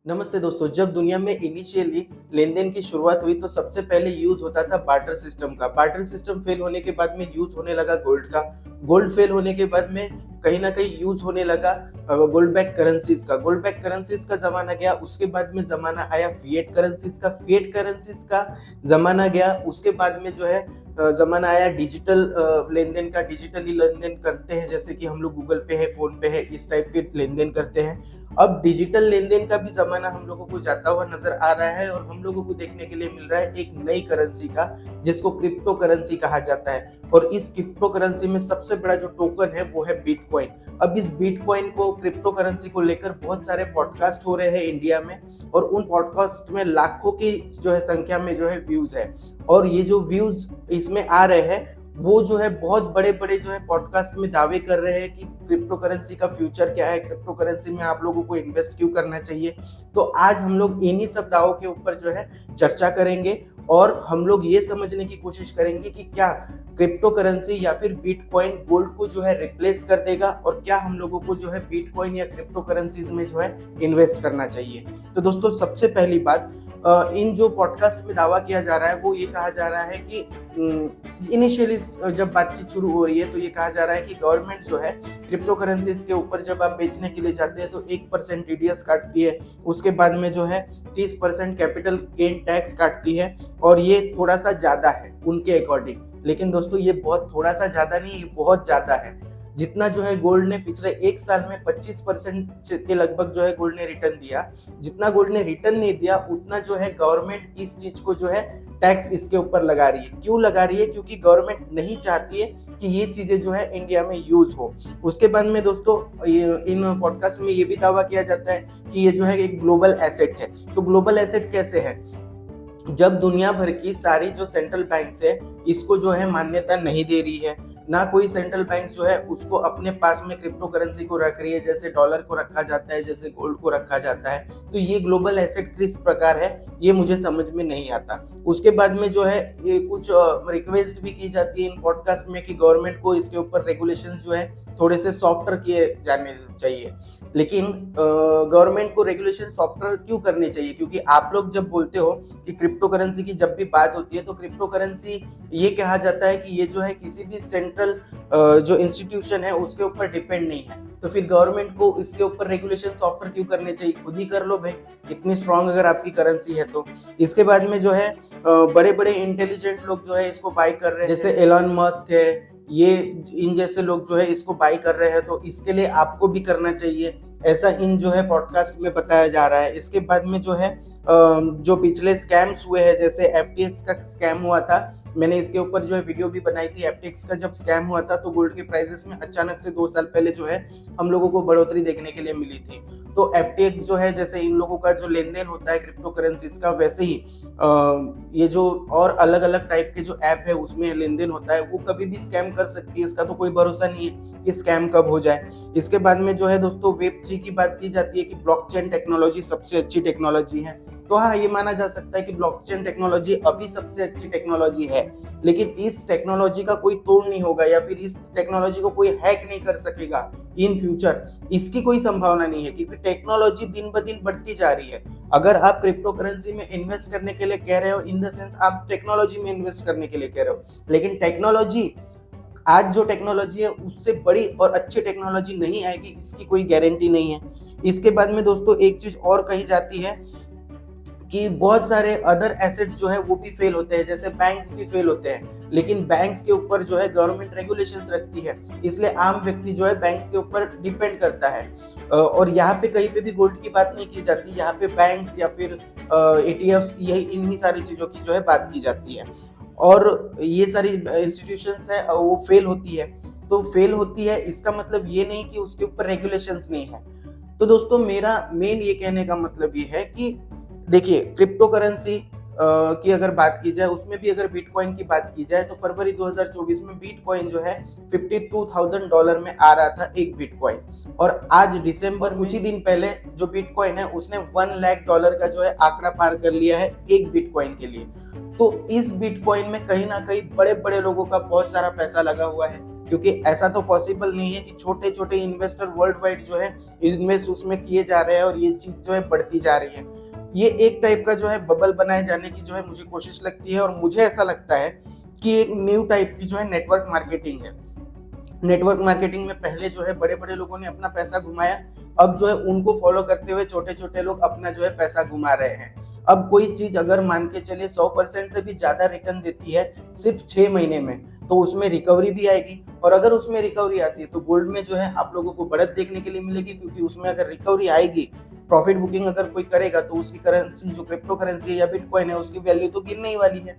नमस्ते दोस्तों। जब दुनिया में इनिशियली लेन-देन की शुरुआत हुई तो सबसे पहले यूज़ होता था बार्टर सिस्टम का। बार्टर सिस्टम फेल होने के बाद में यूज़ होने लगा गोल्ड का। गोल्ड फेल होने के बाद में कहीं न कहीं यूज़ होने लगा गोल्ड बैक करेंसीज़ का। गोल्ड बैक करेंसीज़ का ज़माना गया, उसके बाद में ज़माना आया फिएट करेंसीज़ का। फिएट करेंसीज़ का ज़माना गया, उसके बाद में जो है ज़माना आया डिजिटल लेन-देन का। डिजिटली लेन-देन करते हैं, जैसे कि हम लोग गूगल पे है, फ़ोन पे है, इस टाइप के लेन-देन करते हैं। अब डिजिटल लेन-देन का भी ज़माना हम लोगों को जाता हुआ नज़र आ रहा है और हम लोगों को देखने के लिए मिल रहा है एक नई करेंसी का, जिसको क्रिप्टो करेंसी कहा जाता है। और इस क्रिप्टो करेंसी में सबसे बड़ा जो टोकन है वो है बिटकॉइन। अब इस बिटकॉइन को, क्रिप्टो करेंसी को लेकर बहुत सारे पॉडकास्ट हो रहे हैं इंडिया में, और उन पॉडकास्ट में लाखों की जो है संख्या में जो है व्यूज़ है। और ये जो व्यूज़ इसमें आ रहे हैं, वो जो है बहुत बड़े-बड़े जो है पॉडकास्ट में दावे कर रहे हैं कि क्रिप्टो करेंसी का फ्यूचर क्या है, क्रिप्टो करेंसी में आप लोगों को इन्वेस्ट क्यों करना चाहिए। तो आज हम लोग इन्हीं सब दावों के ऊपर जो है चर्चा करेंगे, और हम लोग ये समझने की कोशिश करेंगे कि क्या क्रिप्टो करेंसी या फिर बिटकॉइन गोल्ड को जो है रिप्लेस कर देगा, और क्या हम लोगों को जो है बिटकॉइन या क्रिप्टो करेंसीज में जो है इन्वेस्ट करना चाहिए। तो दोस्तों, सबसे पहली बात, इन जो पॉडकास्ट में दावा किया जा रहा है वो ये कहा जा रहा है कि इनिशियली जब बातचीत शुरू हो रही है तो ये कहा जा रहा है कि गवर्नमेंट जो है क्रिप्टो करेंसीज के ऊपर जब आप बेचने के लिए जाते हैं तो 1% टीडीएस काटती है। उसके बाद में जो है 30% कैपिटल गेन टैक्स काटती है, और ये थोड़ा सा ज़्यादा है उनके अकॉर्डिंग। लेकिन दोस्तों, ये बहुत थोड़ा सा ज़्यादा नहीं, ये बहुत ज़्यादा है। जितना जो है गोल्ड ने पिछले 1 साल में 25% के लगभग जो है गोल्ड ने रिटर्न दिया, जितना गोल्ड ने रिटर्न नहीं दिया उतना जो है गवर्नमेंट इस चीज़ को जो है टैक्स इसके ऊपर लगा रही है। क्यों लगा रही है? क्योंकि गवर्नमेंट नहीं चाहती है कि ये चीज़ें जो है इंडिया में यूज़ हो। उसके बाद में दोस्तों, इन पॉडकास्ट में ये भी दावा किया जाता है कि ये जो है एक ग्लोबल एसेट है। तो ग्लोबल एसेट कैसे है? जब दुनिया भर की सारी जो सेंट्रल बैंक्स है इसको जो है मान्यता नहीं दे रही है, ना कोई सेंट्रल बैंक जो है उसको अपने पास में क्रिप्टो करेंसी को रख रही है, जैसे डॉलर को रखा जाता है, जैसे गोल्ड को रखा जाता है, तो ये ग्लोबल एसेट किस प्रकार है ये मुझे समझ में नहीं आता। उसके बाद में जो है ये कुछ रिक्वेस्ट भी की जाती है इन पॉडकास्ट में कि गवर्नमेंट को इसके ऊपर रेगुलेशन जो है थोड़े से सॉफ्टर किए जाने चाहिए। लेकिन गवर्नमेंट को रेगुलेशन सॉफ्टवेयर क्यों करने चाहिए? क्योंकि आप लोग जब बोलते हो कि क्रिप्टो करेंसी की जब भी बात होती है तो क्रिप्टो करेंसी ये कहा जाता है कि ये जो है किसी भी सेंट्रल जो इंस्टीट्यूशन है उसके ऊपर डिपेंड नहीं है। तो फिर गवर्नमेंट को इसके ऊपर रेगुलेशन सॉफ्टवेयर क्यों करने चाहिए? खुद ही कर लो भाई, इतनी स्ट्रांग अगर आपकी करेंसी है तो। इसके बाद में जो है बड़े-बड़े इंटेलिजेंट लोग जो है इसको बाय कर रहे हैं, जैसे एलन मस्क है, ये इन जैसे लोग जो है इसको बाय कर रहे हैं, तो इसके लिए आपको भी करना चाहिए, ऐसा इन जो है पॉडकास्ट में बताया जा रहा है। इसके बाद में जो है जो पिछले स्कैम्स हुए हैं, जैसे एफटीएक्स का स्कैम हुआ था, मैंने इसके ऊपर जो है वीडियो भी बनाई थी। एफटीएक्स का जब स्कैम हुआ था तो गोल्ड के प्राइसेस में अचानक से 2 साल पहले जो है हम लोगों को बढ़ोतरी देखने के लिए मिली थी। तो एफटीएक्स जो है, जैसे इन लोगों का जो लेन देन होता है क्रिप्टो करेंसीज का, वैसे ही ये जो और अलग अलग टाइप के जो ऐप है उसमें लेन देन होता है, वो कभी भी स्कैम कर सकती है। इसका तो कोई भरोसा नहीं है कि स्कैम कब हो जाए। इसके बाद में जो है दोस्तों, वेब3 की बात की जाती है कि ब्लॉकचेन टेक्नोलॉजी सबसे अच्छी टेक्नोलॉजी है। तो हाँ, ये माना जा सकता है कि ब्लॉकचेन टेक्नोलॉजी अभी सबसे अच्छी टेक्नोलॉजी है, लेकिन इस टेक्नोलॉजी का कोई तोड़ नहीं होगा या फिर इस टेक्नोलॉजी को कोई हैक नहीं कर सकेगा इन फ्यूचर। इसकी कोई संभावना नहीं है, क्योंकि टेक्नोलॉजी दिन ब दिन बढ़ती जा रही है। अगर आप क्रिप्टो करेंसी में इन्वेस्ट करने के लिए कह रहे हो, इन द सेंस आप टेक्नोलॉजी में इन्वेस्ट करने के लिए कह रहे हो, लेकिन टेक्नोलॉजी, आज जो टेक्नोलॉजी है उससे बड़ी और अच्छी टेक्नोलॉजी नहीं आएगी, इसकी कोई गारंटी नहीं है। इसके बाद में दोस्तों, एक चीज और कही जाती है कि बहुत सारे अदर एसेट्स जो है वो भी फेल होते हैं, जैसे बैंक्स भी फेल होते हैं, लेकिन बैंक्स के ऊपर जो है गवर्नमेंट रेगुलेशंस रखती है, इसलिए आम व्यक्ति जो है बैंक्स के ऊपर डिपेंड करता है। और यहाँ पे कहीं पे भी गोल्ड की बात नहीं की जाती, यहाँ पे बैंक्स या फिर एटीएफ्स, यही इन्हीं सारी चीज़ों की जो है बात की जाती है। और ये सारी इंस्टीट्यूशंस है वो फेल होती है, तो फेल होती है इसका मतलब ये नहीं कि उसके ऊपर रेगुलेशंस नहीं है। तो दोस्तों, मेरा मेन ये कहने का मतलब ये है कि देखिए, क्रिप्टो करेंसी की अगर बात की जाए, उसमें भी अगर बिटकॉइन की बात की जाए, तो फरवरी 2024 में बिटकॉइन जो है $52,000 में आ रहा था एक बिटकॉइन, और आज दिसंबर कुछ ही दिन पहले जो बिटकॉइन है उसने $1,00,000 का जो है आंकड़ा पार कर लिया है एक बिटकॉइन के लिए। तो इस बिटकॉइन में कहीं ना कहीं बड़े बड़े लोगों का बहुत सारा पैसा लगा हुआ है, क्योंकि ऐसा तो पॉसिबल नहीं है कि छोटे छोटे इन्वेस्टर वर्ल्ड वाइड जो है इन्वेस्ट उसमें किए जा रहे हैं और ये चीज जो है बढ़ती जा रही है। ये एक टाइप का जो है बबल बनाए जाने की जो है मुझे कोशिश लगती है, और मुझे ऐसा लगता है कि एक न्यू टाइप की जो है नेटवर्क मार्केटिंग है। नेटवर्क मार्केटिंग में पहले जो है बड़े बड़े लोगों ने अपना पैसा घुमाया, अब जो है उनको फॉलो करते हुए छोटे छोटे लोग अपना जो है पैसा घुमा रहे हैं। अब कोई चीज अगर मान के चले 100% से भी ज्यादा रिटर्न देती है सिर्फ 6 महीने में, तो उसमें रिकवरी भी आएगी, और अगर उसमें रिकवरी आती है तो गोल्ड में जो है आप लोगों को बढ़त देखने के लिए मिलेगी, क्योंकि उसमें अगर रिकवरी आएगी, प्रॉफिट बुकिंग अगर कोई करेगा तो उसकी करेंसी जो क्रिप्टो करेंसी है या बिटकॉइन है उसकी वैल्यू तो गिरने ही वाली है।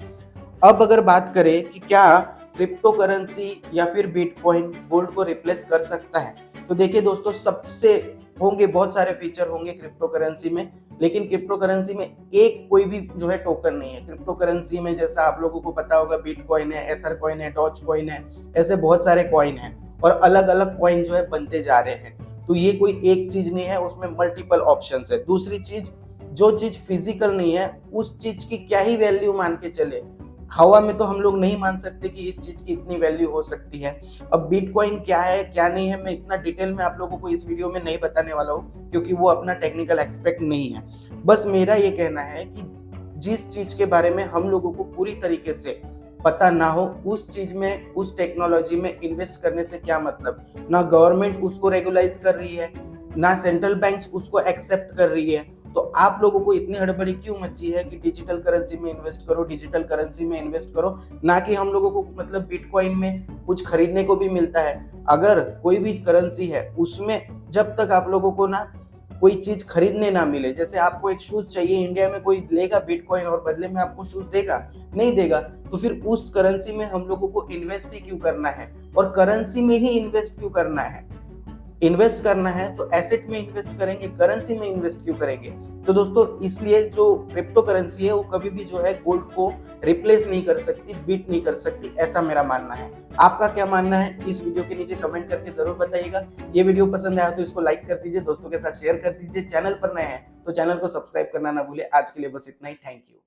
अब अगर बात करें कि क्या क्रिप्टो करेंसी या फिर बिटकॉइन गोल्ड को रिप्लेस कर सकता है, तो देखिए दोस्तों, सबसे होंगे बहुत सारे फीचर होंगे क्रिप्टो करेंसी में, लेकिन क्रिप्टो करेंसी में एक कोई भी जो है टोकन नहीं है। क्रिप्टो करेंसी में जैसा आप लोगों को पता होगा बिटकॉइन है, एथर कॉइन है, डॉज कॉइन है, ऐसे बहुत सारे कॉइन है और अलग अलग कॉइन जो है बनते जा रहे हैं। तो ये कोई एक चीज नहीं है, उसमें मल्टीपल ऑप्शंस है। दूसरी चीज, जो चीज फिजिकल नहीं है उस चीज की क्या ही वैल्यू मान के चले, हवा में तो हम लोग नहीं मान सकते कि इस चीज की इतनी वैल्यू हो सकती है। अब बिटकॉइन क्या है क्या नहीं है मैं इतना डिटेल में आप लोगों को इस वीडियो में नहीं बताने वाला हूँ, क्योंकि वो अपना टेक्निकल एक्सपेक्ट नहीं है। बस मेरा ये कहना है कि जिस चीज के बारे में हम लोगों को पूरी तरीके से पता ना हो, उस चीज में, उस टेक्नोलॉजी में इन्वेस्ट करने से क्या मतलब। ना गवर्नमेंट उसको रेगुलाइज कर रही है, ना सेंट्रल बैंक्स उसको एक्सेप्ट कर रही है, तो आप लोगों को इतनी हड़बड़ी क्यों मची है कि डिजिटल करेंसी में इन्वेस्ट करो, डिजिटल करेंसी में इन्वेस्ट करो, ना कि हम लोगों को मतलब बिटकॉइन में कुछ खरीदने को भी मिलता है। अगर कोई भी करेंसी है उसमें जब तक आप लोगों को ना कोई चीज खरीदने ना मिले, जैसे आपको एक शूज चाहिए, इंडिया में कोई लेगा बिटकॉइन और बदले में आपको शूज देगा? नहीं देगा। तो फिर उस करेंसी में हम लोगों को इन्वेस्ट ही क्यों करना है, और करेंसी में ही इन्वेस्ट क्यों करना है? इन्वेस्ट करना है तो एसेट में इन्वेस्ट करेंगे, करेंसी में इन्वेस्ट क्यों करेंगे? तो दोस्तों, इसलिए जो क्रिप्टो करेंसी है वो कभी भी जो है गोल्ड को रिप्लेस नहीं कर सकती, बीट नहीं कर सकती, ऐसा मेरा मानना है। आपका क्या मानना है इस वीडियो के नीचे कमेंट करके जरूर बताइएगा। ये वीडियो पसंद आया तो इसको लाइक कर दीजिए, दोस्तों के साथ शेयर कर दीजिए। चैनल पर नए हैं तो चैनल को सब्सक्राइब करना ना भूले। आज के लिए बस इतना ही। Thank you.